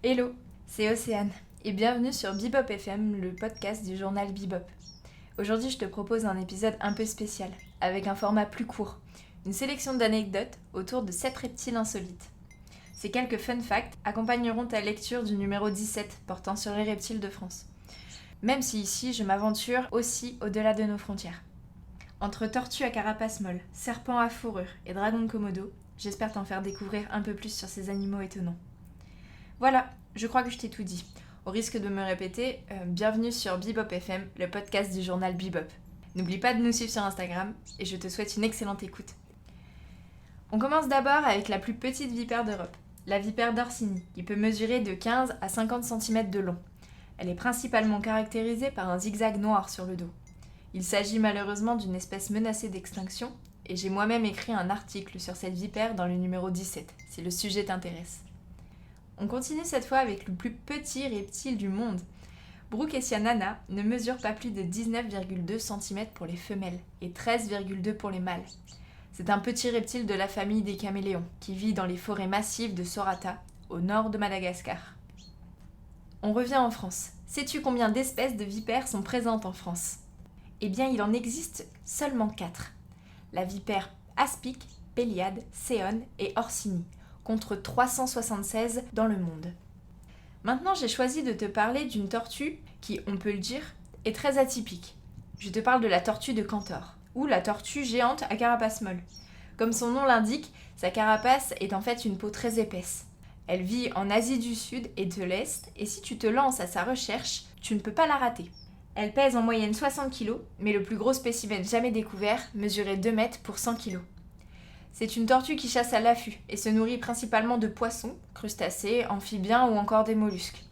Hello, c'est Océane et bienvenue sur Bebop FM, le podcast du journal Bebop. Aujourd'hui, je te propose un épisode un peu spécial, avec un format plus court, une sélection d'anecdotes autour de 7 reptiles insolites. Ces quelques fun facts accompagneront ta lecture du numéro 17 portant sur les reptiles de France. Même si ici, je m'aventure aussi au-delà de nos frontières. Entre tortues à carapace molle, serpents à fourrure et dragons de Komodo, j'espère t'en faire découvrir un peu plus sur ces animaux étonnants. Voilà, je crois que je t'ai tout dit. Au risque de me répéter, bienvenue sur Bebop FM, le podcast du journal Bebop. N'oublie pas de nous suivre sur Instagram et je te souhaite une excellente écoute. On commence d'abord avec la plus petite vipère d'Europe, la vipère d'Orsini, qui peut mesurer de 15 à 50 cm de long. Elle est principalement caractérisée par un zigzag noir sur le dos. Il s'agit malheureusement d'une espèce menacée d'extinction et j'ai moi-même écrit un article sur cette vipère dans le numéro 17, si le sujet t'intéresse. On continue cette fois avec le plus petit reptile du monde. Brookesia nana ne mesure pas plus de 19,2 cm pour les femelles et 13,2 pour les mâles. C'est un petit reptile de la famille des caméléons qui vit dans les forêts massives de Sorata, au nord de Madagascar. On revient en France. Sais-tu combien d'espèces de vipères sont présentes en France ? Eh bien, il en existe seulement 4. La vipère aspic, péliade, séone et orsini, contre 376 dans le monde. Maintenant, j'ai choisi de te parler d'une tortue qui, on peut le dire, est très atypique. Je te parle de la tortue de Cantor, ou la tortue géante à carapace molle. Comme son nom l'indique, sa carapace est en fait une peau très épaisse. Elle vit en Asie du Sud et de l'Est, et si tu te lances à sa recherche, tu ne peux pas la rater. Elle pèse en moyenne 60 kg, mais le plus gros spécimen jamais découvert mesurait 2 mètres pour 100 kg. C'est une tortue qui chasse à l'affût et se nourrit principalement de poissons, crustacés, amphibiens ou encore des mollusques.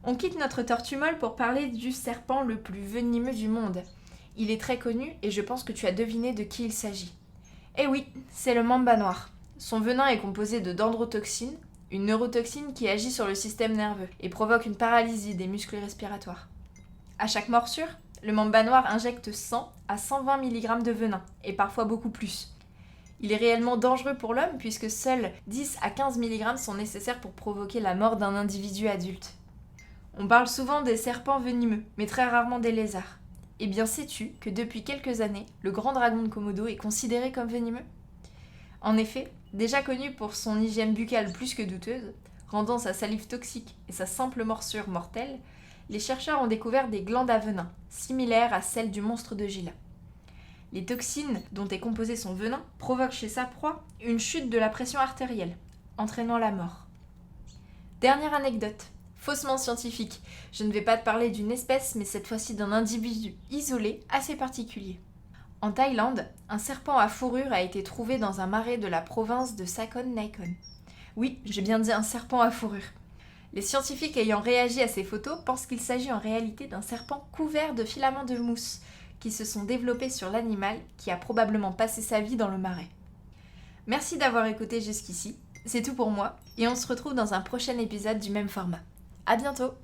On quitte notre tortue molle pour parler du serpent le plus venimeux du monde. Il est très connu et je pense que tu as deviné de qui il s'agit. Eh oui, c'est le mamba noir. Son venin est composé de dendrotoxine, une neurotoxine qui agit sur le système nerveux et provoque une paralysie des muscles respiratoires. À chaque morsure, le mamba noir injecte 100 à 120 mg de venin et parfois beaucoup plus. Il est réellement dangereux pour l'homme puisque seuls 10 à 15 mg sont nécessaires pour provoquer la mort d'un individu adulte. On parle souvent des serpents venimeux, mais très rarement des lézards. Eh bien sais-tu que depuis quelques années, le grand dragon de Komodo est considéré comme venimeux ? En effet, déjà connu pour son hygiène buccale plus que douteuse, rendant sa salive toxique et sa simple morsure mortelle, les chercheurs ont découvert des glandes à venin, similaires à celles du monstre de Gila. Les toxines dont est composé son venin provoquent chez sa proie une chute de la pression artérielle, entraînant la mort. Dernière anecdote, faussement scientifique. Je ne vais pas te parler d'une espèce, mais cette fois-ci d'un individu isolé assez particulier. En Thaïlande, un serpent à fourrure a été trouvé dans un marais de la province de Sakon Nakhon. Oui, j'ai bien dit un serpent à fourrure. Les scientifiques ayant réagi à ces photos pensent qu'il s'agit en réalité d'un serpent couvert de filaments de mousse, qui se sont développés sur l'animal qui a probablement passé sa vie dans le marais. Merci d'avoir écouté jusqu'ici, c'est tout pour moi, et on se retrouve dans un prochain épisode du même format. À bientôt!